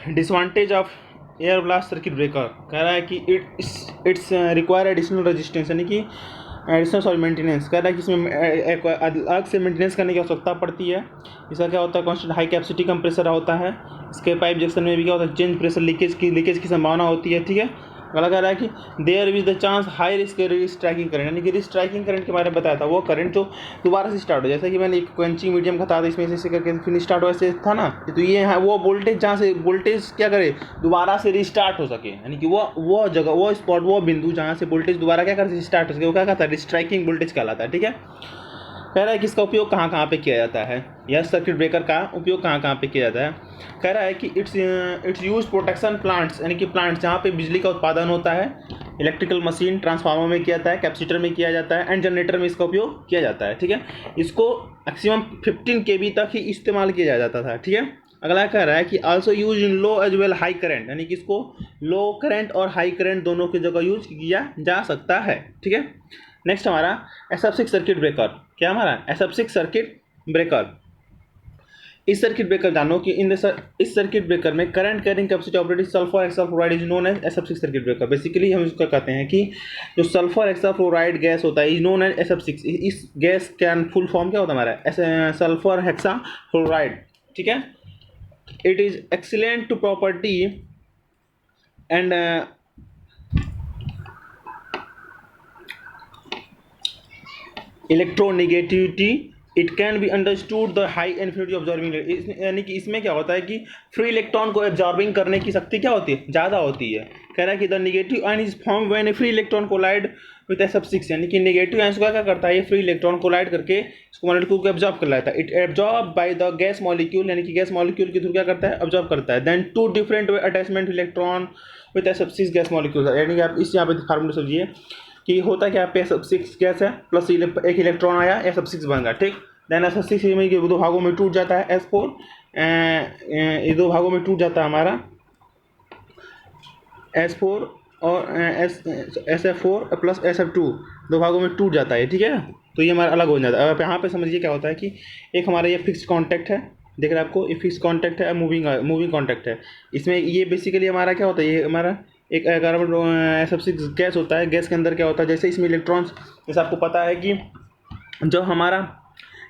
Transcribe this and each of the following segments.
Disadvantage of air blast circuit breaker कह रहा है कि इट्स रिक्वायर एडिशनल रेजिस्टेंस, यानी कि एडिशनल सॉरी मेंटेनेंस। कह रहा है कि इसमें एक अलग से मेंटेनेंस करने की आवश्यकता पड़ती है। इसका क्या होता है, कांस्टेंट हाई कैपेसिटी कंप्रेसर होता है। इसके पाइप जंक्शन में भी क्या होता है, चेंज प्रेशर लीकेज की संभावना होती है। ठीक है, अगला कह रहा है कि there is the chance high risk restriking current, यानी कि रिस्ट्राइकिंग करंट के बारे में बताया था, वो करंट जो दोबारा से स्टार्ट हो, जैसे कि मैंने एक क्वेंचिंग मीडियम बताया था, इसमें से करके फिर स्टार्ट हो ऐसे था ना, तो ये है वो वोल्टेज जहाँ से वोल्टेज क्या करे दोबारा से रिस्टार्ट हो सके, यानी कि वो जगह वो स्पॉट वो बिंदु जहाँ से वोल्टेज दोबारा क्या कर स्टार्ट हो सके, वो क्या कहता है, रिस्ट्राइकिंग वोल्टेज कहलाता है। ठीक है, कह रहा है कि इसका उपयोग कहाँ कहाँ पे किया जाता है, यह सर्किट ब्रेकर का उपयोग कहाँ कहाँ पे किया जाता है। कह रहा है कि इट्स यूज प्रोटेक्शन प्लांट्स, यानी कि प्लांट्स जहाँ पे बिजली का उत्पादन होता है, इलेक्ट्रिकल मशीन ट्रांसफार्मर में किया जाता है, कैपेसिटर में किया जाता है, एंड जनरेटर में इसका उपयोग किया जाता है। ठीक है, इसको मैक्सिमम 15 kV तक ही इस्तेमाल किया जाता था। ठीक है, अगला कह रहा है कि also use in low as well high current, यानी कि इसको लो करंट और हाई करंट दोनों की जगह यूज किया जा सकता है। ठीक है, नेक्स्ट हमारा एसएफ6 सर्किट ब्रेकर, क्या हमारा एसएफ6 सर्किट ब्रेकर। इस सर्किट ब्रेकर जानो कि इस सर्किट ब्रेकर में current carrying capacity operating sulphur hexafluoride is known as एसएफ6 सर्किट ब्रेकर। बेसिकली हम इसको कहते हैं कि जो सल्फर हेक्साफ्लोराइड गैस होता है इज नोन एज एसएफ6। इस गैस का फुल फॉर्म क्या होता है हमारा, सल्फर हेक्साफ्लोराइड। ठीक है, it is excellent to property and electronegativity, it can be understood the high infinity absorbing, यानी कि इसमें क्या होता है कि फ्री इलेक्ट्रॉन को एब्जॉर्बिंग करने की शक्ति क्या होती है, ज़्यादा होती है। कह रहा है कि the negative ion is form when a free electron collide with SF6, यानी कि नेगेटिव आयन का क्या करता है, ये फ्री इलेक्ट्रॉन कोलाइड करके इसको मॉलिक्यूल को एब्जॉर्ब कर लेता है। It absorb by the gas molecule, यानी कि गैस मॉलिक्यूल के थ्रू क्या करता है, एब्जॉर्ब करता है। Then two different attachment electron with SF6 gas molecule, यानी कि आप इस यहाँ पे फार्मूला समझिए कि होता क्या है, SF6 गैस है प्लस एक इलेक्ट्रॉन आया, SF6 बन गया। ठीक, देन SF6 में दो भागों में टूट जाता है, S4 ये दो भागों में टूट जाता है हमारा S4 और SF4 प्लस SF2 दो भागों में टूट जाता है। ठीक है, तो ये हमारा अलग हो जाता है। अब यहाँ पे समझिए क्या होता है कि एक हमारा ये फिक्स कॉन्टैक्ट है, देख रहे हैं आपको, ये फिक्स कॉन्टैक्ट है, मूविंग कॉन्टैक्ट है। इसमें ये बेसिकली हमारा क्या होता है, ये हमारा एक कार्बन SF6 गैस होता है। गैस के अंदर क्या होता है, जैसे इसमें इलेक्ट्रॉन्स, जैसे आपको पता है कि जब हमारा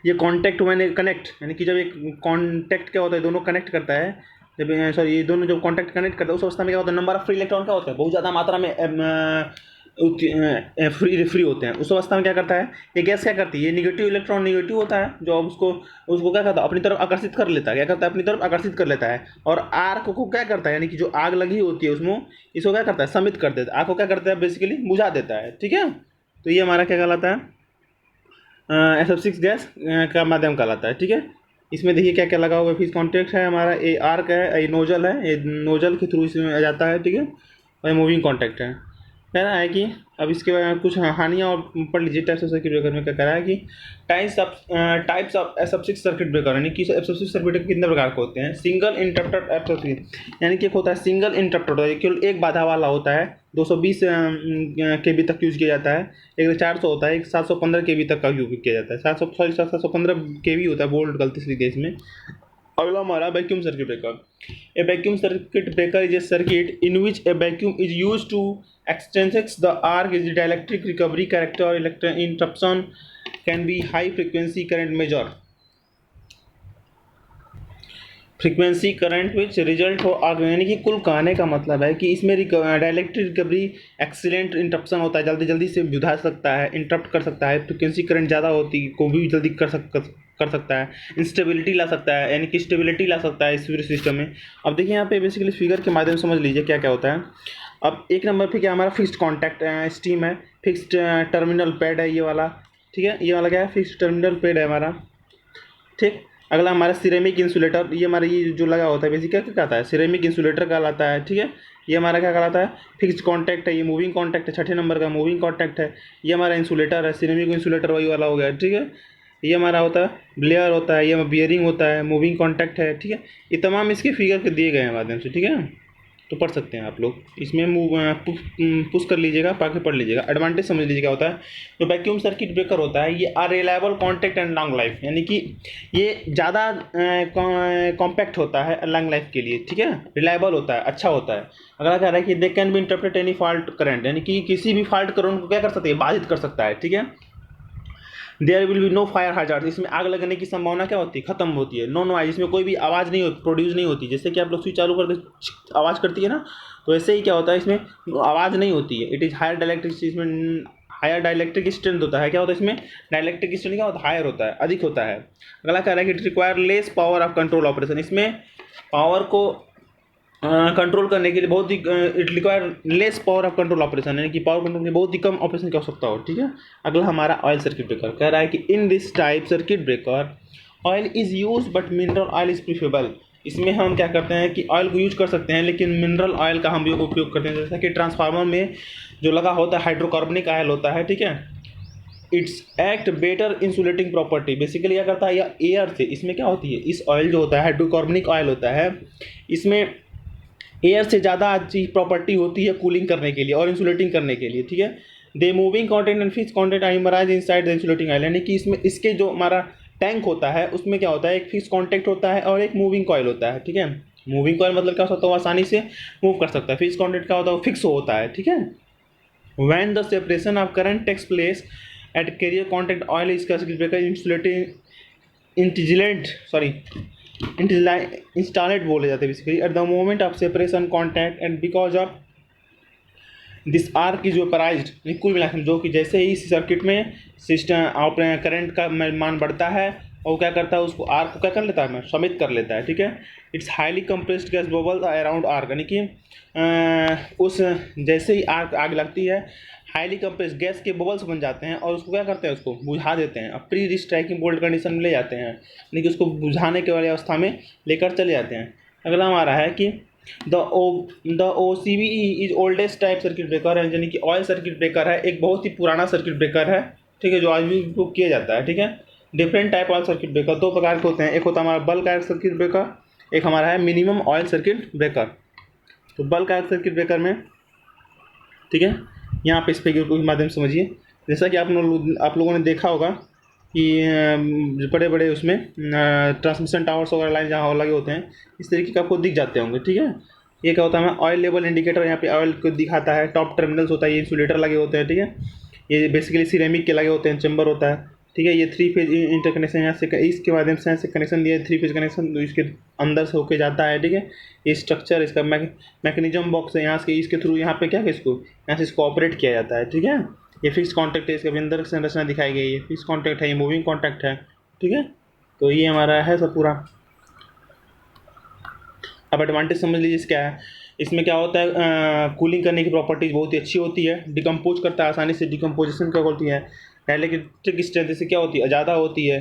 ये कॉन्टैक्ट मैंने कनेक्ट, यानी कि जब एक कॉन्टैक्ट क्या होता है, दोनों कनेक्ट करता है, जब सॉरी ये दोनों जब कॉन्टैक्ट कनेक्ट करता है उस अवस्था में क्या होता है, नंबर ऑफ फ्री इलेक्ट्रॉन क्या होता है, बहुत ज़्यादा मात्रा में फ्री होते हैं। उस अवस्था में क्या करता है, ये गैस क्या करती है, ये निगेटिव होता है जो उसको क्या करता है, अपनी तरफ आकर्षित कर लेता है। क्या करता है, अपनी तरफ आकर्षित कर लेता है। और आर्क को क्या करता है, यानी कि जो आग लगी होती है उसमें, इसको क्या करता है, समित कर देता है। आग को क्या करता है, बेसिकली बुझा देता है। ठीक है, तो ये हमारा क्या कहलाता है, SF6 गैस का माध्यम कहलाता है। ठीक है, इसमें देखिए क्या क्या लगा हुआ है, फिक्स कॉन्टैक्ट है हमारा, ये आर्क है, ये नोजल है, ये नोजल के थ्रू इसमें आ जाता है। ठीक है, और ये मूविंग कॉन्टैक्ट है। कह रहा है कि अब इसके बारे में कुछ हानियाँ और पढ़ लीजिए। टाइप्स ऑफ सर्किट ब्रेकर में क्या कह रहा है कि types of SF6 circuit breaker, यानी कि SF6 सर्किट ब्रेकर कितने प्रकार के होते हैं। सिंगल इंटरप्टर SF6, यानी कि एक होता है सिंगल इंटरप्टर, होता है केवल एक बाधा वाला होता है, 220 kV तक यूज किया जाता है। एक 400 होता है, एक 715 kV तक का यूज किया जाता है। 715 kV होता है, वोल्ट गलती से दिया इसमें। अगला हमारा vacuum circuit breaker. A vacuum circuit breaker is a circuit in which a vacuum is used to extrinsics the arc is dielectric recovery character or electron interruption can be high frequency current measure frequency current which result हो आग, यानी कि कुल कहने का मतलब है कि इसमें डायलेक्ट्रिक रिकवरी एक्सीलेंट इंटरप्शन होता है, जल्दी जल्दी से बुझा सकता है, इंटरप्ट कर सकता है। फ्रीक्वेंसी करंट ज़्यादा होती को भी जल्दी कर सकता है। इंस्टेबिलिटी ला सकता है, यानी कि स्टेबिलिटी ला सकता है इस पूरे सिस्टम में। अब देखिए यहाँ पे बेसिकली फिगर के माध्यम से समझ लीजिए क्या क्या होता है। अब एक नंबर पे क्या हमारा फिक्स्ड कॉन्टैक्ट स्टीम है, फिक्स्ड टर्मिनल पैड है ये वाला। ठीक है, ये वाला क्या है, फिक्स्ड टर्मिनल पैड है हमारा। ठीक, अगला हमारा सिरेमिक इंसुलेटर, ये हमारा ये जो लगा होता है बेसिक क्या कहलाता है, सिरेमिक इंसुलेटर कहलाता है। ठीक है, ये हमारा क्या कहलाता है, फिक्स्ड कॉन्टैक्ट है, ये मूविंग कॉन्टैक्ट है, छठे नंबर का मूविंग कॉन्टैक्ट है। ये हमारा इंसुलेटर है, सिरेमिक इंसुलेटर वही वाला हो गया। ठीक है, ये हमारा होता है ब्लेयर होता है, ये बियरिंग होता है, मूविंग कॉन्टैक्ट है। ठीक है, ये तमाम इसके फिगर के दिए गए हैं माध्यम से। ठीक है, तो पढ़ सकते हैं आप लोग, इसमें पुश कर लीजिएगा, बाकी पढ़ लीजिएगा। एडवांटेज समझ लीजिए क्या होता है। जो वैक्यूम सर्किट ब्रेकर होता है ये are reliable contact and long life, यानी कि ये ज़्यादा कॉम्पैक्ट होता है लॉन्ग लाइफ के लिए, ठीक है, रिलायबल होता है, अच्छा होता है। अगला कह रहा है कि they can be interpret any fault current, यानी कि किसी भी फॉल्ट करंट को क्या कर सकते हैं, बाधित कर सकता है, ठीक है। There will be no fire hazard, इसमें आग लगने की संभावना क्या होती है, खत्म होती है। नो नॉइज, इसमें कोई भी आवाज़ नहीं होती, प्रोड्यूस नहीं होती। जैसे कि आप लोग स्विच चालू करते आवाज़ करती है ना, तो ऐसे ही क्या होता है, इसमें आवाज़ नहीं होती है। इट इज़ हायर डाइलेक्ट्रिक, इसमें हायर डाइलेक्ट्रिक स्ट्रेंथ होता है। क्या होता है इसमें, डाइलेक्ट्रिक स्ट्रेंथ क्या होता है, हायर होता है, अधिक होता है। अगला कह रहा है कि it require less power of control operation, इसमें पावर को कंट्रोल करने के लिए बहुत ही it require less power of control operation, यानी कि पावर कंट्रोल में बहुत ही कम ऑपरेशन की आवश्यकता हो, ठीक है। अगला हमारा ऑयल सर्किट ब्रेकर कह रहा है कि in this type circuit breaker oil is use but mineral oil is preferable, इसमें हम क्या करते हैं कि ऑयल को यूज कर सकते हैं लेकिन मिनरल ऑयल का हम उपयोग करते हैं। जैसा कि ट्रांसफार्मर में जो लगा होता है हाइड्रोकार्बनिक ऑयल होता है, ठीक है। It's act better insulating property, basically क्या करता है या एयर से, इसमें क्या होती है, इस ऑयल जो होता है हाइड्रोकार्बनिक ऑयल होता है, इसमें एयर से ज़्यादा अच्छी प्रॉपर्टी होती है कूलिंग करने के लिए और इंसुलेटिंग करने के लिए, ठीक है। They moving content and fix content immersed inside the insulating oil, यानी कि इसमें इसके जो हमारा टैंक होता है उसमें क्या होता है, एक फिक्स कॉन्टैक्ट होता है और एक मूविंग कॉइल होता है, ठीक है। मूविंग कॉइल मतलब क्या होता है, वो आसानी से मूव कर सकता है। फिक्स कॉन्टैक्ट क्या होता है, वो फिक्स होता है, ठीक है। When the separation of current takes place at carrier contact oil is insulating intelligent sorry insulated बोले जाते हैं basically at the moment of separation contact and because of this arc is vaporised, कुल मिलाकर जो कि जैसे ही इस सर्किट में सिस्टम करंट का मान बढ़ता है और क्या करता है, उसको आर्क को क्या कर लेता है, समित कर लेता है, ठीक है। It's highly compressed gas bubble around arc, यानी कि उस जैसे ही आर्क आग लगती है हाईली कंप्रेस्ड गैस के बबल्स बन जाते हैं और उसको क्या करते हैं, उसको बुझा देते हैं। अब प्री रिस्ट्राइकिंग बोल्ट कंडीशन में ले जाते हैं, यानी कि उसको बुझाने के वाली अवस्था में लेकर चले जाते हैं। अगला हमारा है कि the O C B is oldest type circuit breaker है, यानी कि ऑयल सर्किट ब्रेकर है, एक बहुत ही पुराना सर्किट ब्रेकर है, ठीक है, जो आज भी उपयोग किया जाता है, ठीक है। Different type oil circuit breaker दो प्रकार के होते हैं, एक होता है हमारा बल्क ऑयल सर्किट ब्रेकर, एक हमारा है मिनिमम ऑयल सर्किट ब्रेकर। तो बल्क ऑयल सर्किट ब्रेकर में, ठीक है, यहाँ पे इस फिगर के माध्यम से समझिए। जैसा कि आप लोगों ने देखा होगा कि बड़े बड़े उसमें ट्रांसमिशन टावर्स वगैरह लाइन जहाँ लगे होते हैं, इस तरीके का आपको दिख जाते होंगे, ठीक है। ये क्या होता है, ऑयल लेवल इंडिकेटर, यहाँ पे ऑयल को दिखाता है। टॉप टर्मिनल्स होता है, ये इंसुलेटर लगे होते हैं, ठीक है। ये बेसिकली सिरेमिक के लगे होते हैं, चैम्बर होता है, ठीक है। ये 3 फेज इंटरकनेक्शन यहाँ से इसके माध्यम से यहाँ से कनेक्शन दिया है, 3 फेज कनेक्शन तो इसके अंदर से होके जाता है, ठीक है। ये स्ट्रक्चर इसका मैकेनिज्म बॉक्स है, यहाँ से इसके थ्रू यहाँ पे क्या है, इसको यहाँ से इसको ऑपरेट किया जाता है, ठीक है। ये फिक्स कॉन्टैक्ट है, इसके अंदर संरचना दिखाई गई है, फिक्स कॉन्टैक्ट है, ये मूविंग कॉन्टैक्ट है, ठीक है। तो ये हमारा है सब पूरा। अब एडवांटेज समझ लीजिए क्या है, इसमें क्या होता है, कूलिंग करने की प्रॉपर्टीज बहुत ही अच्छी होती है, डिकम्पोज करता है आसानी से, डिकम्पोजिशन क्या होती है, डाइलेक्ट्रिक स्ट्रेंथ से क्या होती है, ज़्यादा होती है।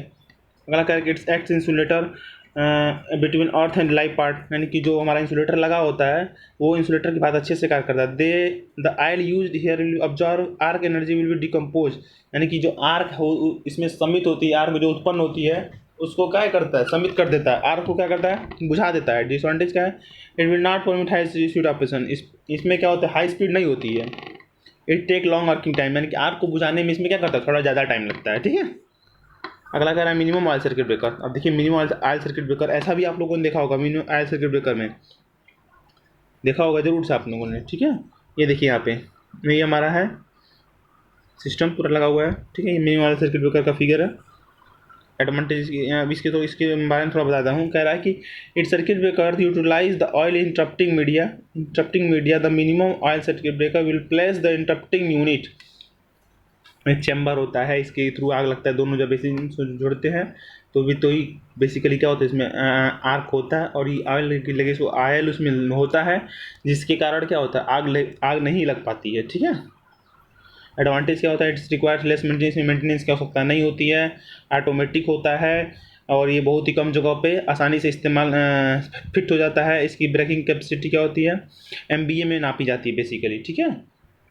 अगला क्या, it's act insulator between earth and life part, यानी कि जो हमारा इंसुलेटर लगा होता है वो इंसुलेटर की बात अच्छे से कार्य करता है। The aisle used here will observe arc energy will be decompose, यानी कि जो आर्क हो इसमें समित होती है, आर्क जो उत्पन्न होती है उसको क्या करता है, समित कर देता है, आर्क को क्या करता है, बुझा देता है। डिसएडवांटेज क्या है, it will not permit high speed operation, इसमें क्या होता है, हाई स्पीड नहीं होती है। It take long working time, यानी कि आर्क को बुझाने में इसमें क्या करता है, थोड़ा ज़्यादा टाइम लगता है, ठीक है। अगला कह रहा है मिनिमम ऑयल सर्किट ब्रेकर। अब देखिए मिनिमम ऑयल सर्किट ब्रेकर ऐसा भी आप लोगों ने देखा होगा, मिनिमम ऑयल सर्किट ब्रेकर में देखा होगा जरूर से आप लोगों ने, ठीक है। ये देखिए यहाँ पे ये हमारा है सिस्टम पूरा लगा हुआ है, ठीक है। ये मिनिमम ऑयल सर्किट ब्रेकर का फिगर है। एडवांटेज इसके तो इसके बारे में थोड़ा बताता हूँ। कह रहा है कि it circuit breaker utilize the oil interrupting media the minimum oil circuit breaker will place the interrupting unit में चैम्बर होता है, इसके थ्रू आग लगता है, दोनों जब ऐसे जुड़ते हैं तो भी तो ही बेसिकली क्या होता है, इसमें आर्क होता है और ये ऑयल लगे सो ऑयल उसमें होता है, जिसके कारण क्या होता है, आग नहीं लग पाती है, ठीक है। एडवांटेज क्या होता है, it's requires less maintenance, maintenance की आवश्यकता नहीं होती है, ऑटोमेटिक होता है और ये बहुत ही कम जगह पे आसानी से इस्तेमाल फिट हो जाता है। इसकी ब्रेकिंग कैपेसिटी क्या होती है, MBA में नापी जाती है बेसिकली, ठीक है।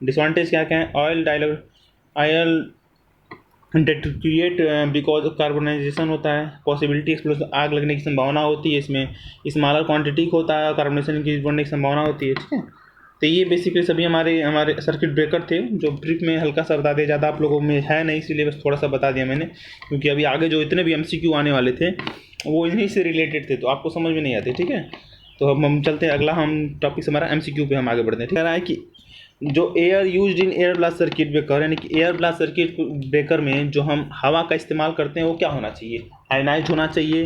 डिसएडवांटेज क्या क्या है, ऑयल डेट्रिएट बिकॉज कार्बोनाइजेशन होता है, पॉसिबिलिटी एक्सप्लोजन आग लगने की संभावना होती है, इसमें स्मॉलर क्वांटिटी होता है, कार्बोनेशन की बढ़ने की संभावना होती है। ठीक है, तो ये बेसिकली सभी हमारे हमारे सर्किट ब्रेकर थे, जो ब्रीफ में हल्का सा बता दिया, ज़्यादा आप लोगों में है नहीं, इसीलिए बस थोड़ा सा बता दिया मैंने, क्योंकि अभी आगे जो इतने भी एमसीक्यू आने वाले थे वो इन्हीं से रिलेटेड थे, तो आपको समझ में नहीं आते। ठीक है, तो अब हम चलते हैं अगला, हम टॉपिक हमारा एमसीक्यू पे हम आगे बढ़ते हैं। ठीक है कि जो air used in air blast circuit breaker, यानी कि एयर ब्लास्ट सर्किट ब्रेकर में जो हम हवा का इस्तेमाल करते हैं वो क्या होना चाहिए? आयनाइज होना चाहिए,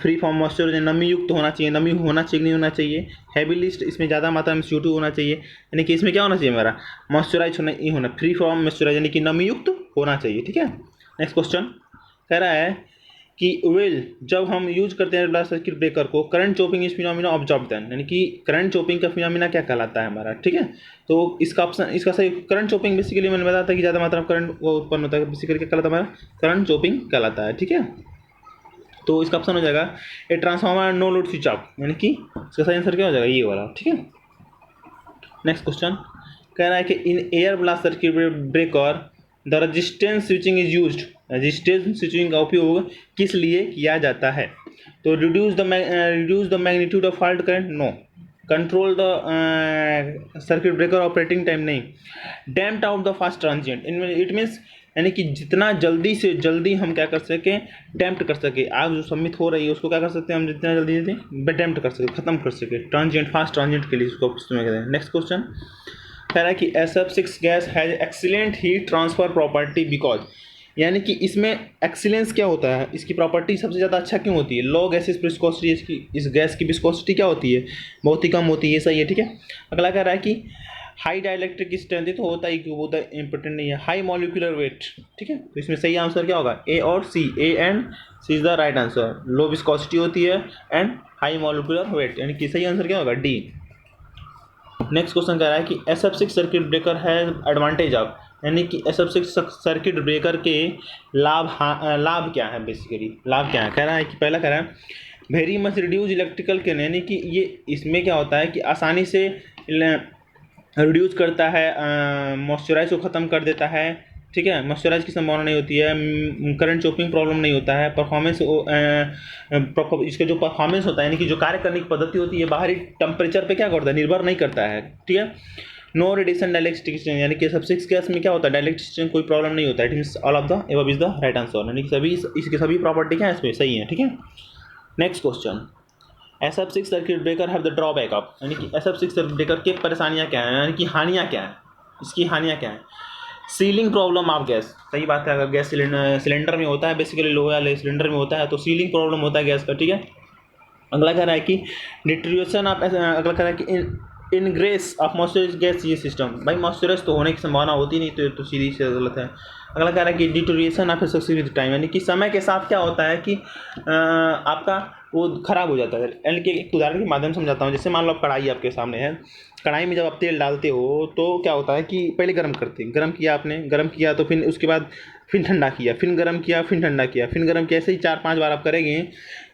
फ्री फ्रॉम मॉइस्चर, नमी युक्त होना चाहिए, नमी होना चाहिए नहीं होना चाहिए, हैवी लिस्ट, इसमें ज़्यादा मात्रा में CO2 होना चाहिए, यानी कि इसमें क्या होना चाहिए हमारा? मॉइस्चराइज होना ही होना, फ्री फ्रॉम मॉइस्चराइज यानी कि नमी युक्त होना चाहिए। ठीक है, नेक्स्ट क्वेश्चन कह रहा है कि जब हम यूज करते हैं ब्लास्ट सर्किट ब्रेकर को, current chopping is phenomena observed then, यानी कि करंट चॉपिंग का फिनोमिना क्या कहलाता है हमारा? ठीक है, तो इसका ऑप्शन, इसका सही, करंट चॉपिंग बेसिकली मैंने बताया था कि ज़्यादा मात्रा में करंट वो उत्पन्न होता है, बेसिकली क्या कहलाता है हमारा? करंट चॉपिंग कहलाता है। ठीक है, तो इसका ऑप्शन हो जाएगा A transformer no load switch off, यानी कि इसका सही आंसर क्या हो जाएगा? ये वाला। ठीक है, नेक्स्ट क्वेश्चन कह रहा है कि in air blast circuit breaker the resistance switching is used, resistance switching का उपयोग किस लिए किया जाता है? To reduce the magnitude of fault current, no. Control the circuit breaker operating time, नहीं। Damped out the fast transient, it means यानी कि जितना जल्दी से जल्दी हम क्या कर सकें? डैम्प्ड कर सके, आग जो सम्मित हो रही है उसको क्या कर सकते हैं हम? जितना जल्दी जल्दी डैम्प्ड कर सके, खत्म कर सके, ट्रांजिएंट, फास्ट ट्रांजिएंट के लिए उसको इस्तेमाल करते हैं। नेक्स्ट क्वेश्चन कह रहा है कि SF6 gas has excellent heat transfer property because, यानी कि इसमें एक्सीलेंस क्या होता है? इसकी प्रॉपर्टी सबसे ज़्यादा अच्छा क्यों होती है? लो गैसेस विस्कोसिटी, इसकी इस गैस की विस्कोसिटी क्या होती है? बहुत ही कम होती है, सही है। ठीक है, अगला कह रहा है कि हाई डाइलेक्ट्रिक स्ट्रेंथ, तो होता ही क्यों, होता इंपॉर्टेंट नहीं है। हाई मॉलिक्यूलर वेट, ठीक है, तो इसमें सही आंसर क्या होगा? ए और C, A and C is the right answer. Low viscosity होती है एंड हाई मॉलिक्यूलर वेट, यानी कि सही आंसर क्या होगा? डी। नेक्स्ट क्वेश्चन कह रहा है कि SF6 सर्किट ब्रेकर है एडवांटेज ऑफ, यानी कि SF6 सर्किट ब्रेकर के लाभ क्या है? बेसिकली लाभ क्या है? कह रहा है कि पहला कह रहा है वेरी मच रिड्यूस इलेक्ट्रिकल के, यानी कि ये इसमें क्या होता है कि आसानी से रिड्यूस करता है, मॉइस्चराइज को ख़त्म कर देता है। ठीक है, मॉइस्चराइज की संभावना नहीं होती है, करंट चॉपिंग प्रॉब्लम नहीं होता है, परफॉर्मेंस, इसका जो परफॉर्मेंस होता है यानी कि जो कार्य करने की पद्धति होती है बाहरी टेम्परेचर पे क्या करता है? निर्भर नहीं करता है। ठीक है, नो रेडिएशन डायलेक्ट्रिक एक्सचेंज, यानी कि SF6 गैस में क्या होता है? डायलेक्ट्रिक एक्सचेंज कोई प्रॉब्लम नहीं होता है। It means all of the above is the right answer, यानी कि सभी इसके सभी प्रॉपर्टी क्या है इसमें? सही है। ठीक है, next question SF6 circuit breaker have the drawback of, यानी कि SF6 सर्किट ब्रेकर के परेशानियाँ क्या हैं, यानी कि हानियाँ क्या हैं? इसकी हानियाँ क्या हैं? सीलिंग प्रॉब्लम ऑफ गैस, सही बात है, अगर गैस सिलेंडर में होता है, बेसिकली लोहे वाले सिलेंडर में होता है तो सीलिंग प्रॉब्लम होता है गैस का। ठीक है, अगला कह रहा है कि डिट्रिएशन ऑफ, अगला कह रहा है कि इनग्रेस ऑफ मॉइस्चराइज गैस ये सिस्टम, भाई मॉइस्चराइज तो होने की संभावना होती नहीं, तो सीधी से गलत है। अगला कह रहा है कि डिटोरिएशन ऑफ सक्सेसिव टाइम, यानी कि समय के साथ क्या होता है कि आपका वो खराब हो जाता है। यानी कि एक उदाहरण के माध्यम से समझाता हूँ, जैसे मान लो कढ़ाई आपके सामने है, कढ़ाई में जब आप तेल डालते हो तो क्या होता है कि पहले गर्म करते हैं, गर्म किया आपने, गर्म किया तो फिर उसके बाद फिर ठंडा किया, फिर गर्म किया, फिर ठंडा किया, फिर गर्म किया, ऐसे ही 4-5 बार आप करेंगे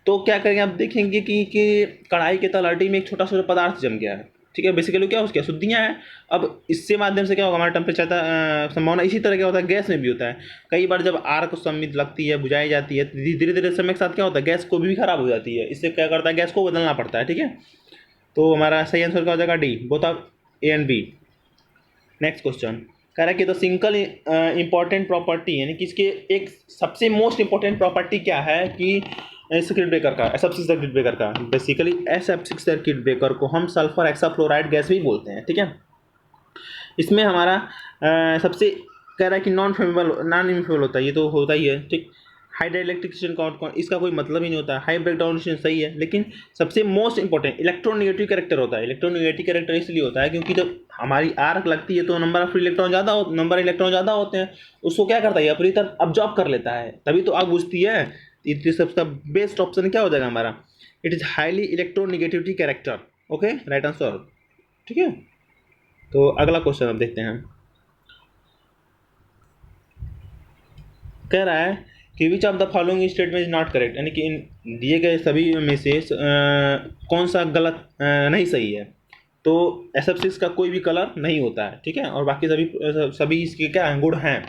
तो क्या करेंगे आप? देखेंगे कि कढ़ाई के तलहटी में एक छोटा सा पदार्थ जम गया है। ठीक है, बेसिकली क्या उसके शुद्धियाँ हैं। अब इससे माध्यम से क्या होगा? हमारा टेम्परेचर संभावना इसी तरह क्या होता है? गैस में भी होता है। कई बार जब आग को सम्मित लगती है, बुझाई जाती है, धीरे धीरे समय के साथ क्या होता है? गैस को भी खराब हो जाती है। इससे क्या करता है? गैस को बदलना पड़ता है। ठीक है, तो हमारा सही आंसर क्या हो जाएगा? D, both of A and B. Next question कह रहा है कि द सिंगल इंपॉर्टेंट प्रॉपर्टी, यानी कि इसके एक सबसे मोस्ट इंपॉर्टेंट प्रॉपर्टी क्या है कि सर्किट ब्रेकर का, SF6 सर्किट ब्रेकर का, बेसिकली SF6 सर्किट ब्रेकर को हम सल्फर हेक्साफ्लोराइड गैस भी बोलते हैं। ठीक है, इसमें हमारा सबसे कह रहा है कि नॉन इमिफेबल होता है, ये तो होता ही है। ठीक, हाई डाइलेक्ट्रिक कौन, इसका कोई मतलब ही नहीं होता। हाई ब्रेकडाउन सही है, लेकिन सबसे मोस्ट इंपॉर्टेंट इलेक्ट्रोनेगेटिव कैरेक्टर होता है। इलेक्ट्रोनेगेटिव कैरेक्टर इसलिए होता है क्योंकि जब हमारी आर्क लगती है तो नंबर ऑफ इलेक्ट्रॉन ज़्यादा होते हैं, उसको क्या करता है? अपनी तरफ अब्जॉर्ब कर लेता है, तभी तो आग बुझती है। इसलिए सबका बेस्ट ऑप्शन क्या हो जाएगा हमारा? It is highly electronegativity character. Okay, right answer. ठीक है, तो अगला क्वेश्चन अब देखते हैं। कह रहा है कि which of the following statement is not correct, यानी कि इन दिए गए सभी में से कौन सा गलत नहीं सही है? तो SF6 का कोई भी कलर नहीं होता है। ठीक है, और बाकी सभी इसके क्या गुण हैं?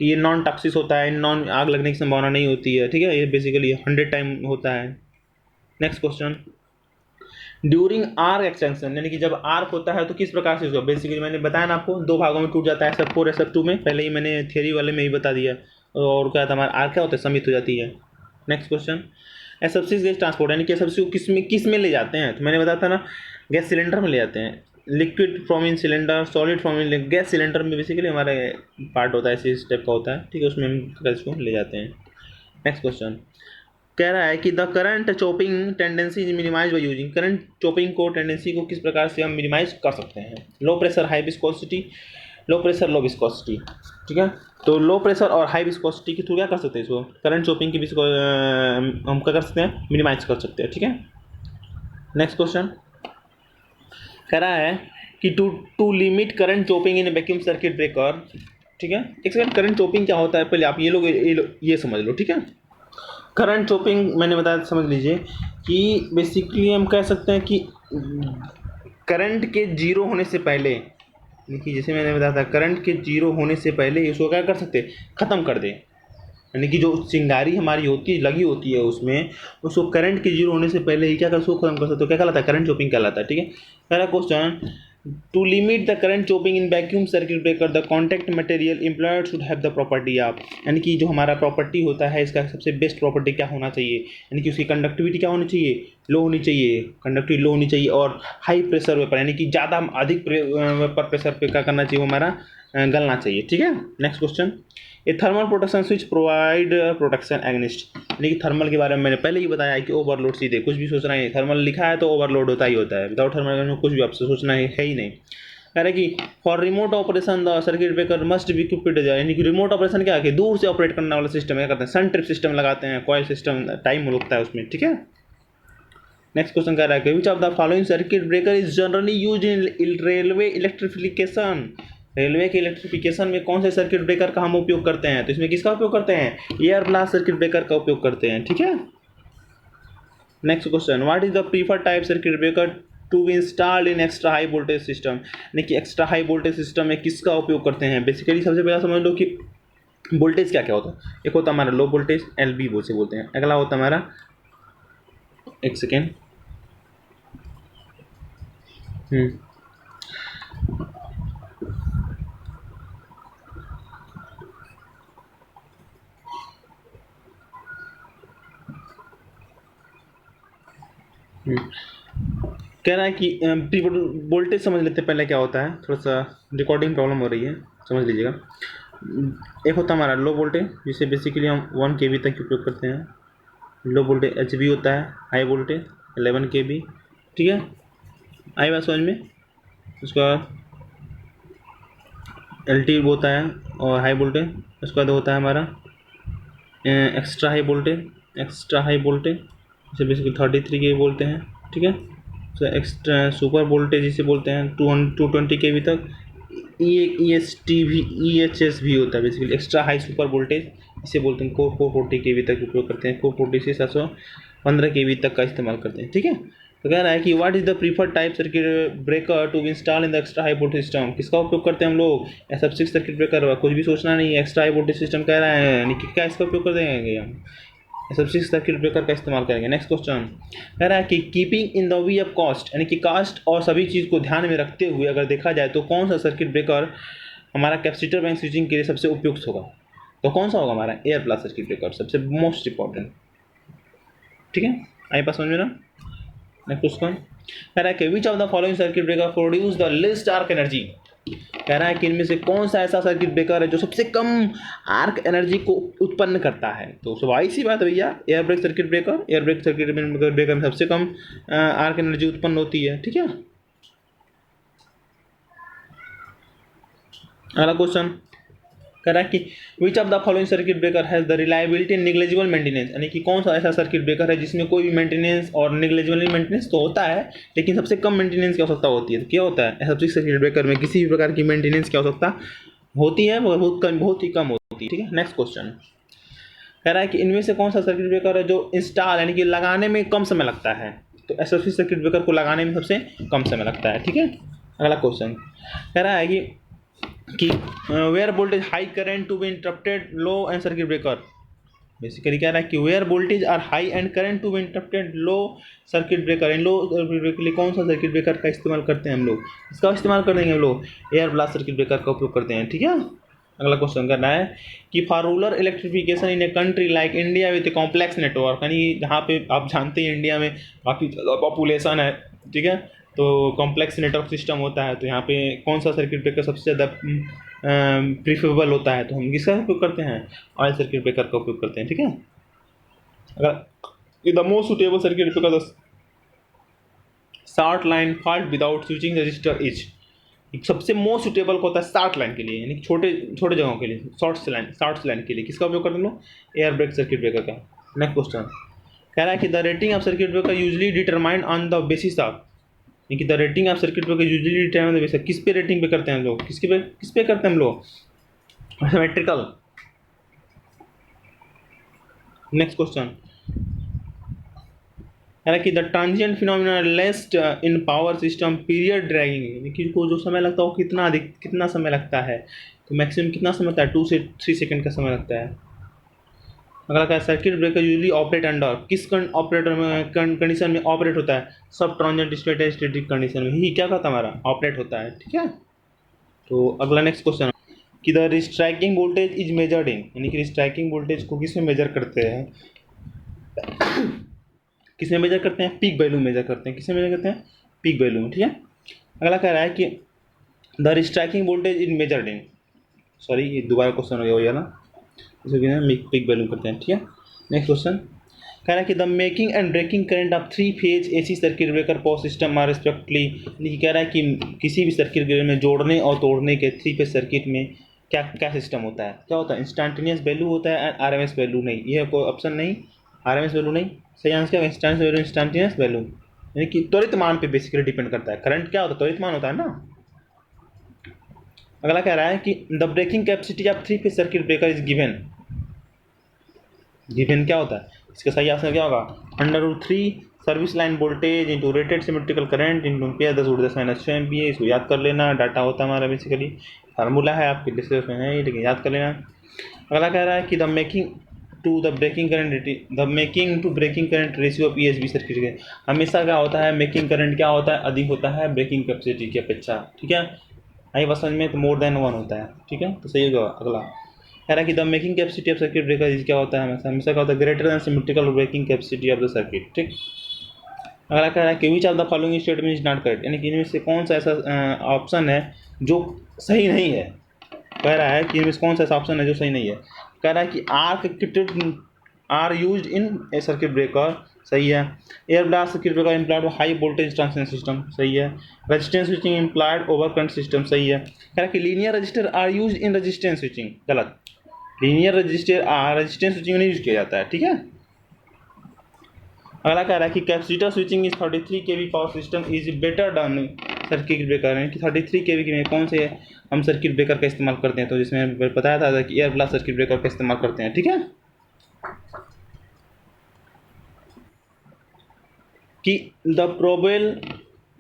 कि ये नॉन टॉक्सिक होता है, नॉन आग लगने की संभावना नहीं होती है, ठीक है। ये बेसिकली 100 टाइम होता है। Next question, during arc extension, यानी कि जब आर्क होता है तो किस प्रकार से होगा। बेसिकली मैंने बताया ना आपको, दो भागों में टूट जाता है, SF4 SF2 में, पहले ही मैंने थियरी वाले में ही बता दिया। और क्या था हमारा आर्क क्या होता है, समित हो जाती है। Next question, SF6 gas transport, यानी कि SF6 को किस में ले जाते हैं, तो मैंने बताया था ना, गैस सिलेंडर में ले जाते हैं। Liquid from in cylinder, solid from in gas cylinder में बेसिकली हमारा पार्ट होता है, इसी टाइप का होता है, ठीक है, उसमें हम गैस को ले जाते हैं। नेक्स्ट क्वेश्चन कह रहा है कि the current chopping tendency is minimize by using, current chopping को टेंडेंसी को किस प्रकार से हम मिनिमाइज कर सकते हैं। Low pressure high viscosity, low pressure low viscosity, ठीक है। तो लो प्रेशर और हाई विस्कोसिटी के थ्रू क्या कर सकते हैं, इसको करंट चॉपिंग की हम क्या कर सकते हैं, मिनिमाइज कर सकते हैं, ठीक है। नेक्स्ट क्वेश्चन कह रहा है कि to limit current chopping in vacuum circuit breaker, ठीक है। एक सेकंड, करंट चॉपिंग क्या होता है पहले आप ये समझ लो, ठीक है। करंट चॉपिंग मैंने बताया, समझ लीजिए कि बेसिकली हम कह सकते हैं कि करंट के जीरो होने से पहले, देखिए जैसे मैंने बताया था, करंट के जीरो होने से पहले उसको क्या कर सकते हैं, ख़त्म कर दें। यानी कि जो चिंगारी हमारी होती है, लगी होती है उसमें, उसको करंट के जीरो होने से पहले ही क्या कर, उसको खत्म कर सकते हो। क्या कहलाता है, करंट चॉपिंग कहलाता है, ठीक है। पहला question, to limit the current chopping in vacuum circuit breaker the contact material employed should have the property of, यानी कि जो हमारा प्रॉपर्टी होता है, इसका सबसे बेस्ट प्रॉपर्टी क्या होना चाहिए, यानी कि उसकी कंडक्टिविटी क्या होनी चाहिए, लो होनी चाहिए, कंडक्टिविटी लो होनी चाहिए, और हाई प्रेशर वेपर, यानी कि ज़्यादा अधिक वेपर प्रेशर पे क्या करना चाहिए, वो हमारा गलना चाहिए, ठीक है। Next question, a thermal protection switch provide protection against, यानी कि थर्मल के बारे में मैंने पहले ही बताया है कि ओवरलोड सीधे कुछ भी सोचना है, थर्मल लिखा है तो ओवरलोड होता ही होता है, विदाउट थर्मल में कुछ भी आपसे सोचना है ही नहीं। कह रहे कि for remote operation the circuit breaker must be equipped, यानी कि रिमोट ऑपरेशन क्या है कि दूर से ऑपरेट करने वाला सिस्टम क्या करते हैं, सन ट्रिप सिस्टम लगाते हैं, कॉइल सिस्टम, टाइम लगता है उसमें, ठीक है। नेक्स्ट क्वेश्चन कह रहा है कि which of the following circuit breaker is generally use in railway electrification, railway के इलेक्ट्रिफिकेशन में कौन से सर्किट ब्रेकर का हम उपयोग करते हैं, तो इसमें किसका उपयोग करते हैं, एयर ब्लास्ट सर्किट ब्रेकर का उपयोग करते हैं, ठीक है। Next question, what is the preferred type circuit breaker to be installed in extra high voltage system, यानी कि एक्स्ट्रा हाई वोल्टेज सिस्टम में किसका उपयोग करते हैं। बेसिकली सबसे पहला समझ लो कि वोल्टेज क्या क्या होता है। एक होता है हमारा लो वोल्टेज, LV से बोलते हैं। अगला होता है हमारा, एक सेकेंड, कह रहा है कि प्री वोल्टेज समझ लेते हैं पहले क्या होता है, थोड़ा सा रिकॉर्डिंग प्रॉब्लम हो रही है, समझ लीजिएगा। एक होता है हमारा लो वोल्टेज, जिसे बेसिकली हम 1 kV तक उपयोग करते हैं, लो वोल्टेज। HV होता है हाई वोल्टेज 11 kV, ठीक है, आई बात समझ में। उसके बाद LT होता है और हाई वोल्टेज। उसके बाद होता है हमारा extra high voltage, extra high voltage जिसे बेसिकली 33 kV बोलते हैं, ठीक है। तो एक्स्ट्रा सुपर वोल्टेज जिसे बोलते हैं 220 kV तक। EHS भी होता है basically extra high super voltage, इसे बोलते हैं 440 kV तक उपयोग करते हैं, 440 से 715 kV तक का इस्तेमाल करते हैं, ठीक है। तो कह रहा है कि what is the preferred type circuit breaker to be install in the extra high voltage system, किसका उपयोग करते हैं हम लोग, SF6 सर्किट ब्रेकर। कुछ भी सोचना नहीं, एक्स्ट्रा हाई वोल्टेज सिस्टम कह रहा है, यानी कि क्या इसका उपयोग कर देंगे हम, SF6 सर्किट ब्रेकर का इस्तेमाल करेंगे। नेक्स्ट क्वेश्चन कह रहा है कि keeping in the way of cost, यानी कि कास्ट और सभी चीज़ को ध्यान में रखते हुए अगर देखा जाए तो कौन सा सर्किट ब्रेकर हमारा कैपेसिटर बैंक स्विचिंग के लिए सबसे उपयुक्त होगा, तो कौन सा होगा हमारा एयर प्लस सर्किट ब्रेकर, सबसे मोस्ट इंपॉर्टेंट, ठीक है। आई पास समझ में ना। नेक्स्ट क्वेश्चन कह रहा है कि which of the following circuit breaker produce the list arc energy, कह रहा है कि इनमें से कौन सा ऐसा सर्किट ब्रेकर है जो सबसे कम आर्क एनर्जी को उत्पन्न करता है, तो स्वाभाविक सी बात है भैया, air break circuit breaker, air break circuit breaker में सबसे कम आर्क एनर्जी उत्पन्न होती है, ठीक है। अगला क्वेश्चन कह रहा है कि which of the following circuit breaker has the reliability and negligible maintenance, यानी कि कौन सा ऐसा सर्किट ब्रेकर है जिसमें कोई भी मेंटेनेंस और निग्लेजिबल मेंटेनेंस तो होता है लेकिन सबसे कम मेंटेनेंस की आवश्यकता होती है। तो क्या होता है, ऐसा सर्किट ब्रेकर में किसी भी प्रकार की मेंटेनेंस की आवश्यकता होती है, बहुत ही कम होती है, ठीक है। नेक्स्ट क्वेश्चन कह रहा है कि इनमें से कौन सा सर्किट ब्रेकर है जो इंस्टॉल यानी कि लगाने में कम समय लगता है, तो SF6 सर्किट ब्रेकर को लगाने में सबसे कम समय लगता है, ठीक है। अगला क्वेश्चन कह रहा है कि कि where voltage high current to be interrupted low and circuit breaker. Basically कह रहा है कि where voltage are high and current to be interrupted low circuit breaker. इन लो सर्किट ब्रेकर के लिए कौन सा सर्किट ब्रेकर का इस्तेमाल करते हैं हम लोग? इसका इस्तेमाल कर देंगे हम लोग एयर ब्लास्ट सर्किट ब्रेकर का उपयोग करते हैं। ठीक है, अगला क्वेश्चन करना है कि for rural electrification in a country like India with a complex network, यानी जहाँ पे आप जानते हैं इंडिया में काफ़ी ज़्यादा पॉपुलेशन है, ठीक है, तो कॉम्प्लेक्स नेटवर्क सिस्टम होता है, तो यहाँ पे कौन सा सर्किट ब्रेकर सबसे ज़्यादा प्रीफरेबल होता है? तो हम किसका उपयोग करते हैं? ऑयल सर्किट ब्रेकर का उपयोग करते हैं। ठीक है, अगर the most suitable circuit breaker the short line fault without switching register is, सबसे मोस्ट सुटेबल होता है शॉर्ट लाइन के लिए, यानी छोटे छोटे जगहों के लिए, शॉर्ट लाइन के लिए किसका उपयोग करते हैं लोग? एयर ब्रेक सर्किट ब्रेकर का। नेक्स्ट क्वेश्चन कह रहा है कि the rating of circuit breaker usually determined on the basis of, कि the rating of circuit breaker usually determined on the basis, किस पे रेटिंग पे करते हैं हम लोग? किस पे करते हैं हम लोग? मैथमेटिकल। नेक्स्ट क्वेश्चन है कि the transient phenomena last in power system period dragging, यानी कि को जो समय लगता है वो कितना समय लगता है? तो मैक्सिमम कितना समय लगता है? 2 से 3 सेकंड का समय लगता है। अगला क्या है? Circuit breaker usually operate under, किस ऑपरेटर में कंडीशन में ऑपरेट होता है? सब ट्रांजिएंट स्टैटिक कंडीशन में ही क्या कहता है हमारा? ऑपरेट होता है। ठीक है, तो अगला नेक्स्ट क्वेश्चन कि the restriking voltage is measured in, यानी कि रिस्ट्राइकिंग वोल्टेज को किस में मेजर करते हैं? किस में मेजर करते हैं? पीक वैल्यू मेजर करते हैं। किस में मेजर करते हैं? पीक वैल्यू में। ठीक है, अगला कह रहा है कि the restriking voltage is measured in, sorry ये दोबारा क्वेश्चन हो गया ना, इसमें पीक वैल्यू करते हैं। ठीक है, नेक्स्ट क्वेश्चन कह रहा है कि the making and breaking current of 3 phase AC circuit breaker power system are respectively, यानी कह रहा है कि किसी भी सर्किट ब्रेकर में जोड़ने और तोड़ने के 3 फेज सर्किट में क्या क्या सिस्टम होता है? क्या होता है? इंस्टेंटेनियस वैल्यू होता है, आरएमएस वैल्यू नहीं, ये कोई ऑप्शन नहीं, आरएमएस वैल्यू नहीं, सही आंसर क्या? इंस्टेंटेनियस वैल्यू, यानी कि त्वरित मान पे बेसिकली डिपेंड करता है। करंट क्या होता है? त्वरित मान होता है ना। अगला कह रहा है कि the breaking capacity of 3 phase circuit breaker is given. Given क्या होता है? इसका सही आंसर क्या होगा? √3 service line voltage into rated symmetrical current into ampere 10⁻⁻6 ampere. इसको याद कर लेना, डाटा होता है हमारा बेसिकली, फार्मूला है आपके डिस्कस में है, लेकिन याद कर लेना। अगला कह रहा है कि the making to breaking current ratio of ESB circuit के, हमेशा क्या होता है? मेकिंग करंट क्या होता है? अधिक होता है ब्रेकिंग कैपेसिटी की अपेक्षा। ठीक है, आई बस समझ में, तो मोर देन 1 होता है। ठीक है, तो सही होगा। अगला कह रहा है कि the making capacity of circuit breaker क्या होता है? हमेशा क्या होता है? Greater than symmetrical breaking capacity of the circuit. ठीक, अगला कह रहा है कि which of the following statement is not correct, यानी कि इनमें से कौन सा ऐसा ऑप्शन है जो सही नहीं है? कह रहा है कि इनमें से कौन सा ऐसा ऑप्शन है जो सही नहीं है? कह रहा है कि arc are used in a circuit breaker, सही है। Air blast circuit breaker implied high voltage transmission system, सही है। Resistance switching implied over current system, सही है। कह रहा है कि linear resistor are used in resistance switching, गलत। लीनियर रेजिस्टेंस स्विचिंग नहीं यूज किया जाता है। ठीक है, अगला कह रहा है कि capacitor switching is 33 kV power system is better done circuit breaker, है कि 33 kV में कौन से हम सर्किट ब्रेकर का इस्तेमाल करते हैं? तो जिसमें बताया था कि एयर ब्लास्ट सर्किट ब्रेकर का इस्तेमाल करते हैं। ठीक है, कि the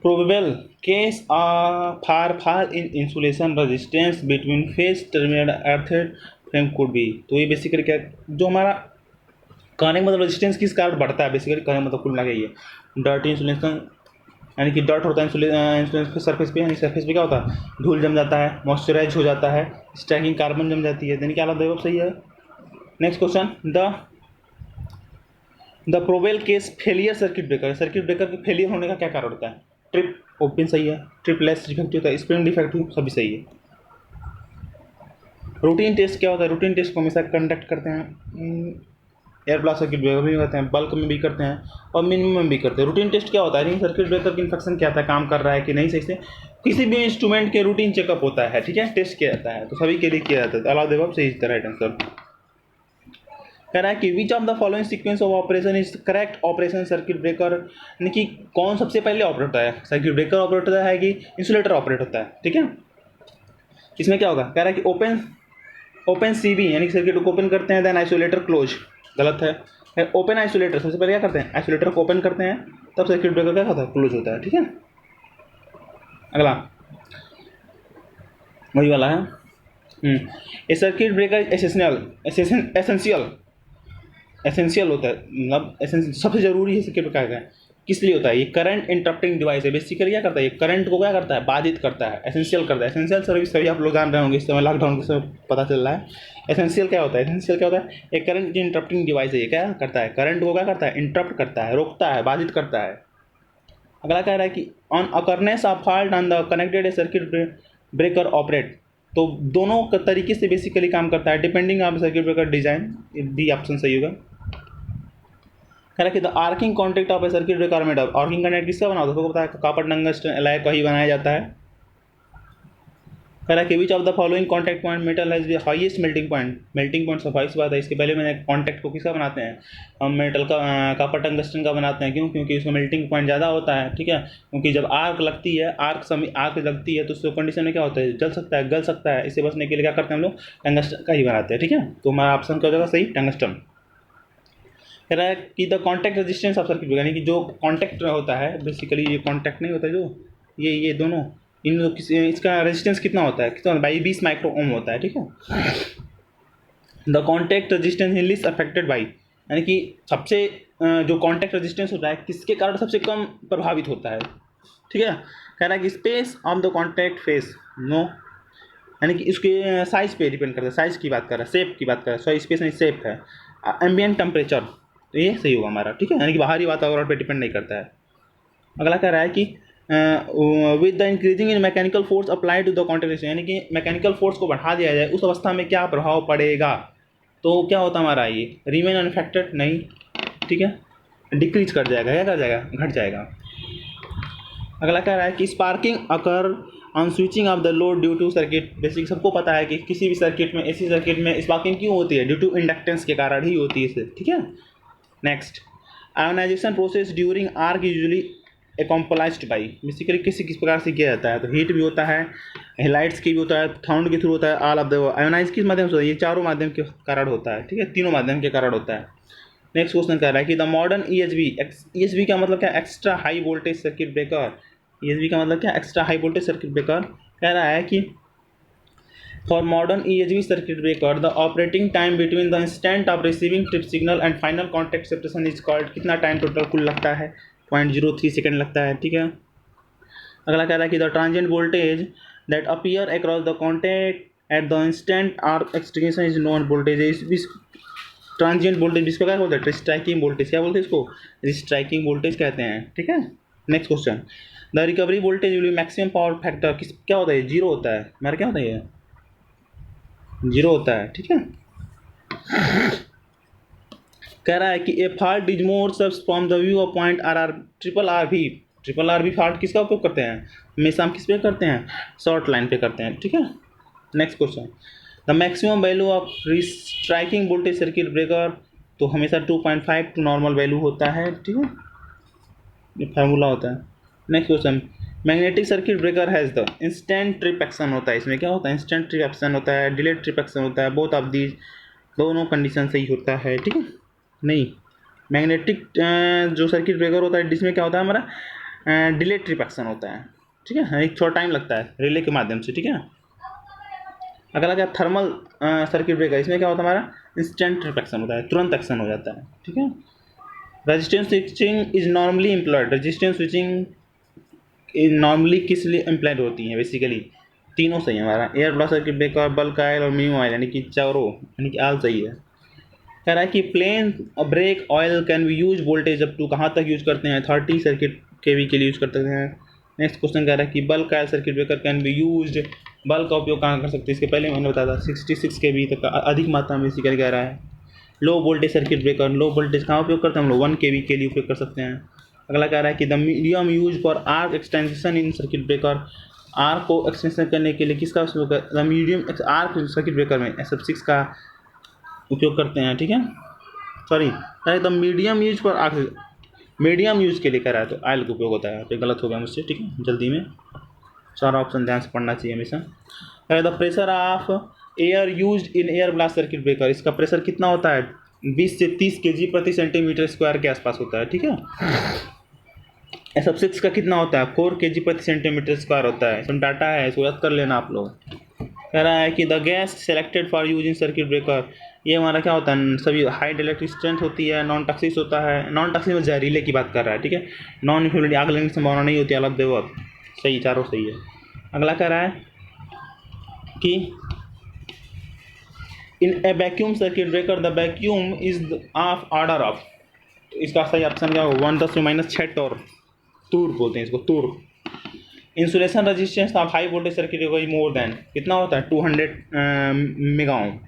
probable case for in insulation resistance between phase terminal earthed frame could be, तो ये बेसिकली क्या, जो हमारा कहने का मतलब रेजिस्टेंस किस कारण बढ़ता है? बेसिकली कहने का मतलब कुल मिला के ये डर्ट इंसुलेशन, यानी कि डर्ट होता है इंसुलेशन सरफेस पे, यानी सरफेस पे क्या होता है? धूल जम जाता है, मॉइस्चराइज हो जाता है, स्टैकिंग कार्बन जम जाती है, यानी क्या जवाब सही है। Next question the probable case failure circuit breaker के फेलियर होने का क्या कारण होता है? ट्रिप ओपन, सही है। ट्रिप लेस डिफेक्टिव होता है, स्प्रिंग डिफेक्टिव, सभी सही है। रूटीन टेस्ट क्या होता है? रूटीन टेस्ट को हमेशा कंडक्ट करते हैं एयर ब्लास्ट सर्किट ब्रेकर भी करते हैं, बल्क में भी करते हैं और मिनिमम में भी करते हैं। रूटीन टेस्ट क्या होता है? सर्किट ब्रेकर की इन्फेक्शन क्या था, काम कर रहा है कि नहीं सही से, किसी भी इंस्ट्रूमेंट के रूटीन चेकअप होता है। ठीक है, टेस्ट किया जाता है, तो सभी के लिए किया जाता है। अलाउ जवाब सही है, राइट आंसर। कह रहा है कि which of the following sequence of operation is correct operation circuit breaker, यानी कि कौन सबसे पहले ऑपरेट होता है? सर्किट ब्रेकर ऑपरेट होता है कि इंसुलेटर ऑपरेट होता है? ठीक है, इसमें क्या होगा? कह रहा है कि ओपन सीबी, यानी कि सर्किट को ओपन करते हैं, देन आइसोलेटर क्लोज, गलत है। ओपन आइसोलेटर सबसे पहले क्या करते हैं? आइसोलेटर को ओपन करते हैं, तब सर्किट ब्रेकर क्या होता है? क्लोज होता है। ठीक है, अगला वही वाला है ए सर्किट ब्रेकर एसेंशियल होता है, मतलब सबसे ज़रूरी है सर्किट ब्रेकर का। किस लिए होता है? ये करंट इंटरप्टिंग डिवाइस है। बेसिकली क्या करता है? ये करंट को क्या करता है? बाधित करता है, एसेंशियल करता है। एसेंशियल सर्विस सभी आप लोग जान रहे होंगे, इस समय लॉकडाउन के समय पता चल रहा है। एसेंशियल क्या होता है? एसेंशियल क्या होता है? एक करंट इंटरप्टिंग डिवाइस है। ये क्या करता है? करंट को क्या करता है? इंटरप्ट करता है, रोकता है, बाधित करता है। अगला कह रहा है कि on occurrence of fault on the connected a circuit breaker operate. तो दोनों तरीके से बेसिकली काम करता है, depending on circuit breaker design. D option सही होगा। कह रहा है कि the arcing contact of a circuit breaker made of. Arcing contact किसका बना होता है? तो पता है, कॉपर टंगस्टन एलॉय का ही बनाया जाता है। कह रहा है कि which of the following contact point metal has the highest melting point. Melting point सफाई बात है। इसके पहले मैंने कॉन्टैक्ट को किसका बनाते हैं? हम मेटल का, कॉपर टंगस्टन का बनाते हैं। क्यों? क्योंकि उसका मेल्टिंग पॉइंट ज़्यादा होता है, ठीक है। क्योंकि जब आर्क लगती है, आर्क लगती है तो उस कंडीशन में क्या होता है? जल सकता है, गल सकता है। इसे बचने के लिए क्या करते हैं हम लोग? टंगस्टन का ही बनाते हैं, ठीक है। तो हमारा ऑप्शन क्या हो जाएगा सही? टंगस्टन। कह रहा है कि the contact resistance of circuit breaker, यानी कि जो कॉन्टैक्ट होता है, बेसिकली ये कॉन्टैक्ट नहीं होता है, जो ये दोनों इन इसका रेजिस्टेंस कितना होता है? कितना? 20 माइक्रो ओम होता है, ठीक है। The contact resistance in list affected by, यानी कि सबसे जो कॉन्टैक्ट रेजिस्टेंस होता है किसके कारण सबसे कम प्रभावित होता है, ठीक है। कह रहा है कि space of the contact face, no, यानी कि इसके साइज पे डिपेंड करता है। साइज की बात कर रहा है, शेप की बात कर रहा है। सॉरी, स्पेस नहीं, शेप है। एम्बिएंट टेम्परेचर, तो ये सही होगा हमारा, ठीक है। यानी कि बाहरी वातावरण पे डिपेंड नहीं करता है। अगला कह रहा है कि with the increasing in mechanical force apply to the contact, यानी कि मैकेनिकल फोर्स को बढ़ा दिया जाए उस अवस्था में क्या प्रभाव पड़ेगा? तो क्या होता हमारा? ये रिमेन अनअफेक्टेड, नहीं, ठीक है, डिक्रीज कर जाएगा। क्या कर जाएगा? घट जाएगा। अगला कह रहा है कि sparking occur on switching off the load due to circuit. Basic सबको पता है कि किसी भी सर्किट में, एसी सर्किट में स्पार्किंग क्यों होती है? ड्यू टू इंडक्टेंस के कारण ही होती है इसे, ठीक है। Next, ionisation process during arc usually accomplished by, basically किस प्रकार से किया जाता है? तो हीट भी होता है, हेलाइट्स की भी होता है, साउंड के थ्रू होता है, ऑल ऑफ द आयोनाइज किस माध्यम से होता है? ये चारों माध्यम के कारण होता है, ठीक है, तीनों माध्यम के कारण होता है। नेक्स्ट क्वेश्चन कह रहा है कि द मॉडर्न ईएचवी का मतलब क्या? Extra high voltage circuit breaker. EHV का मतलब क्या? Extra high voltage circuit breaker. कह रहा है कि for modern EHV circuit breaker the operating time between the instant of receiving trip signal and final contact separation is called. कितना time total कुल लगता है? 0.03 सेकेंड लगता है, ठीक है। अगला कह रहा है कि the transient voltage that appear across the contact at the instant arc extension is known voltage. Transient voltage जिसको क्या बोलते हैं? Striking voltage. क्या बोलते हैं इसको? स्ट्राइकिंग वोल्टेज कहते हैं, ठीक है। Next question, the recovery voltage will be maximum power factor किस क्या होता है? जीरो होता है। हमारा क्या होता है? ये जीरो होता है, ठीक है। कह रहा है कि ए फॉल्ट इज मोर सबस from the view of point R triple R भी फॉल्ट किसका उपयोग करते हैं? हमेशा हम किस पे करते हैं? शॉर्ट लाइन पे करते हैं, ठीक है। Next question, the maximum value of striking voltage circuit breaker, तो हमेशा 2.5 टू नॉर्मल वैल्यू होता है, ठीक है, ये फार्मूला होता है। Next question, magnetic circuit breaker has the instant trip action होता है। इसमें क्या होता है? इंस्टेंट ट्रिप एक्शन होता है, डिलेड ट्रिप एक्शन होता है। बोथ ऑफ दीज, दोनों कंडीशन सही होता है, ठीक है। नहीं, मैग्नेटिक जो सर्किट ब्रेकर होता है जिसमें क्या होता है हमारा? डिलेड ट्रिप एक्शन होता है, ठीक है, एक थोड़ा टाइम लगता है रिले के माध्यम से, ठीक है। अगला क्या? थर्मल सर्किट ब्रेकर, इसमें क्या होता है हमारा? इंस्टेंट ट्रिप एक्शन होता है, तुरंत एक्शन हो जाता है, ठीक है। Resistance switching is normally employed, resistance switching normally किस लिए एम्प्लॉयड होती हैं? बेसिकली तीनों सही है हमारा। Air block circuit breaker, bulk oil और मिनिमम ऑयल, यानी कि चारों, यानी कि आल सही है। कह रहा है कि plain break oil can be use voltage up to, कहाँ तक यूज करते हैं? 30 सर्किट केवी के लिए यूज करते हैं। नेक्स्ट क्वेश्चन कह रहा है कि bulk oil circuit breaker can be use, bulk का उपयोग कहाँ कर सकते हैं? इसके पहले मैंने बताया था 66 केवी तक अधिक मात्रा में बेसिकली कह रहा है। Low voltage circuit breaker, low voltage कहाँ उपयोग करते हैं हम लोग? 1 केवी के लिए उपयोग कर सकते हैं। अगला कह रहा है कि the medium use for arc extension in circuit breaker, arc को एक्सटेंशन करने के लिए किसका उपयोग? The medium arc circuit breaker में SF6 का उपयोग करते हैं, ठीक है। सॉरी, अरे the medium use for arc, medium use के लिए कह रहा है तो आयल का उपयोग होता है। तो गलत हो गया मुझसे, ठीक है, जल्दी में सारा ऑप्शन ध्यान से पढ़ना चाहिए हमेशा। The pressure of air used in air blast circuit breaker, इसका प्रेशर कितना होता है? 20 से 30 kg प्रति सेंटीमीटर स्क्वायर के आसपास होता है, ठीक है। SF6 का कितना होता है? 4 kg प्रति सेंटीमीटर स्क्वायर होता है। इसमें डाटा है, इसको याद कर लेना आप लोग। कह रहा है कि the gas selected for use in circuit breaker, ये हमारा क्या होता है, सभी हाई इलेक्ट्रिक स्ट्रेंथ होती है, नॉन टॉक्सिक होता है, नॉन टॉक्सिक में जहरीले की बात कर रहा है, ठीक है, नॉन इन्फ्लेमेबल आग लगने की संभावना नहीं होती, अलग देवो, सही, चारों सही है। अगला कह रहा है कि in a vacuum circuit breaker the vacuum is of order of, तो इसका सही ऑप्शन क्या होगा, 1 × 10⁻⁶ टॉर, तूर बोलते हैं इसको, torr. Insulation resistance of high voltage circuit more than कितना होता है, 200 mega ohm.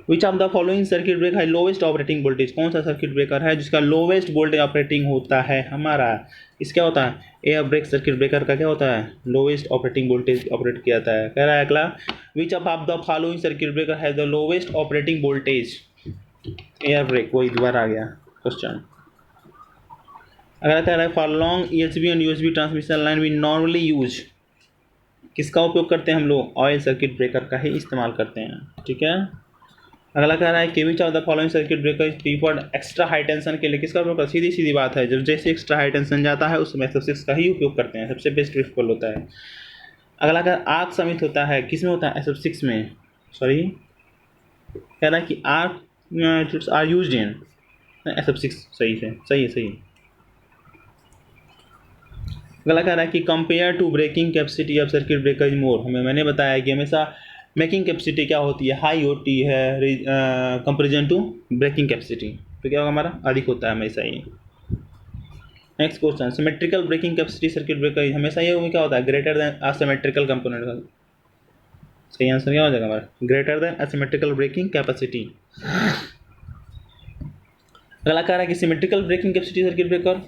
Which of the following circuit breaker has lowest operating voltage, कौन सा सर्किट ब्रेकर है जिसका लोवेस्ट वोल्टेज ऑपरेटिंग होता है हमारा, इस क्या होता है, एयर ब्रेक सर्किट ब्रेकर का क्या होता है, लोवेस्ट ऑपरेटिंग वोल्टेज ऑपरेट किया जाता है। कह रहा है अगला, which of the following circuit breaker has the lowest operating voltage, air break, वही दोबारा आ गया क्वेश्चन। अगला कह रहा है for long EHV and USB transmission line we normally use, किसका उपयोग करते हैं हम लोग, ऑयल सर्किट ब्रेकर का ही इस्तेमाल करते हैं, ठीक है। अगला कह रहा है कि which of the following circuit breaker is preferred extra high tension के लिए, किसका उपयोग, सीधी सीधी बात है, जब जैसे एक्स्ट्रा हाई टेंशन जाता है उसमें SF6 का ही उपयोग करते हैं, सबसे बेस्ट प्रिफरेबल होता है। अगला कह आर्क समित होता है, किस में होता है, SF6 में, सॉरी कह रहा है कि arc are use in SF6, सही है, सही है, सही है। अगला कह रहा है कि compare to breaking capacity of circuit breaker is more, मैंने बताया कि हमेशा मेकिंग कैपेसिटी क्या होती है, हाई होती है कंपेरिजन टू ब्रेकिंग कैपेसिटी, तो क्या होगा हमारा, अधिक होता है हमेशा ही। Next question, symmetrical breaking capacity circuit breaker हमेशा ये क्या होता है, ग्रेटर देन असिमेट्रिकल कंपोनेंट का, सही आंसर क्या हो जाएगा हमारा, greater than asymmetrical breaking capacity. अगला कह रहा है कि symmetrical breaking capacity circuit breaker,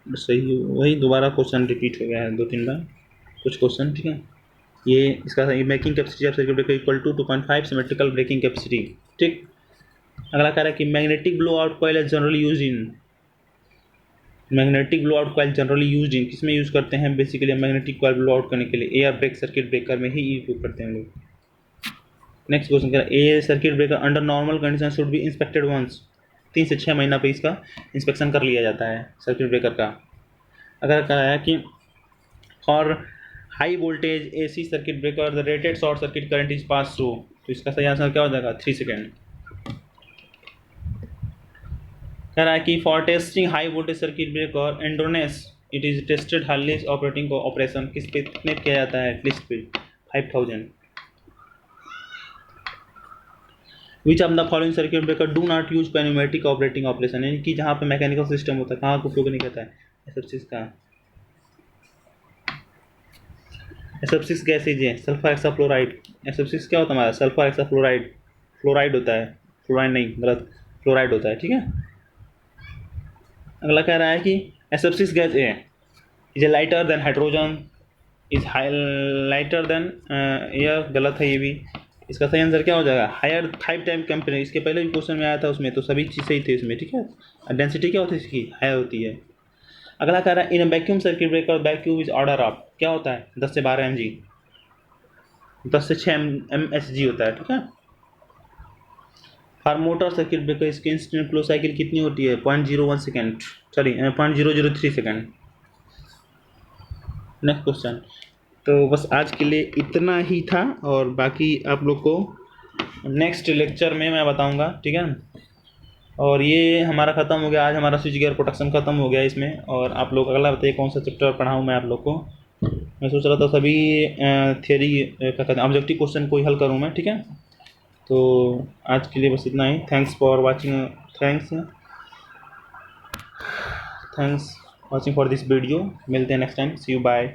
सही, वही दोबारा क्वेश्चन रिपीट हो गया है 2-3 बार कुछ क्वेश्चन, ठीक है। ये इसका सही, making capacity of circuit breaker equal to 2.5 symmetrical breaking capacity, ठीक। अगला कह रहा है कि magnetic blow out coil is generally use in, magnetic blow out coil generally use in, किस में यूज़ करते हैं, basically magnetic coil blow out करने के लिए एयर ब्रेक सर्किट ब्रेकर में ही उपयोग करते हैं लोग। नेक्स्ट क्वेश्चन कह रहा है a circuit breaker under normal condition should be inspected once, 3 से 6 महीना पे इसका इंस्पेक्शन कर लिया जाता है सर्किट ब्रेकर का। अगर कहा है कि for high voltage AC circuit breaker the rated short circuit current is pass through, तो इसका सही आंसर क्या हो जाएगा, 3 सेकेंड। कह रहा है कि for testing high voltage circuit breaker endurance it is tested हार्डलेस ऑपरेटिंग को ऑपरेशन किस पे कितने किया जाता है, एटलीस्ट पे 5000। Which of the following circuit breaker do not use pneumatic operating operation, यानी कि जहाँ पे मैकेनिकल सिस्टम होता है कहाँ का उपयोग नहीं करता है, SF6 का। SF6 गैसेज है, सल्फर हेक्साफ्लोराइड, SF6 क्या होता है हमारा, सल्फर हेक्साफ्लोराइड, फ्लोराइड होता है, फ्लोराइड नहीं, गलत, फ्लोराइड होता है, ठीक है। अगला कह रहा है कि SF6 gas A is a lighter than hydrogen, is lighter than air, गलत है ये भी, इसका सही आंसर क्या हो जाएगा, हायर 5 टाइम कंपेयर, इसके पहले भी क्वेश्चन में आया था उसमें, तो सभी चीज़ सही थी उसमें, ठीक है। डेंसिटी क्या होती है इसकी, हायर होती है। अगला कह रहा है इन vacuum circuit breaker vacuum is order of, क्या होता है, 10 से 12 mg, 10 से 6 msg होता है, ठीक है। फॉर मोटर सर्किट ब्रेकर इसकी इंस्टेंट फ्लो साइकिल कितनी होती है, 0.01 सेकेंड, चलिए 0.003 सेकेंड। नेक्स्ट क्वेश्चन, तो बस आज के लिए इतना ही था, और बाकी आप लोग को नेक्स्ट लेक्चर में मैं बताऊंगा, ठीक है। और ये हमारा ख़त्म हो गया, आज हमारा स्विच गियर प्रोटेक्शन ख़त्म हो गया इसमें। और आप लोग अगला बताइए कौन सा चैप्टर पढ़ाऊँ मैं आप लोग को। मैं सोच रहा था सभी थियरी क्या कहते हैं ऑब्जेक्टिव क्वेश्चन को ही हल करूँ मैं, ठीक है। तो आज के लिए बस इतना ही। Thanks for watching, thanks watching for this video. मिलते हैं next time, see you, bye.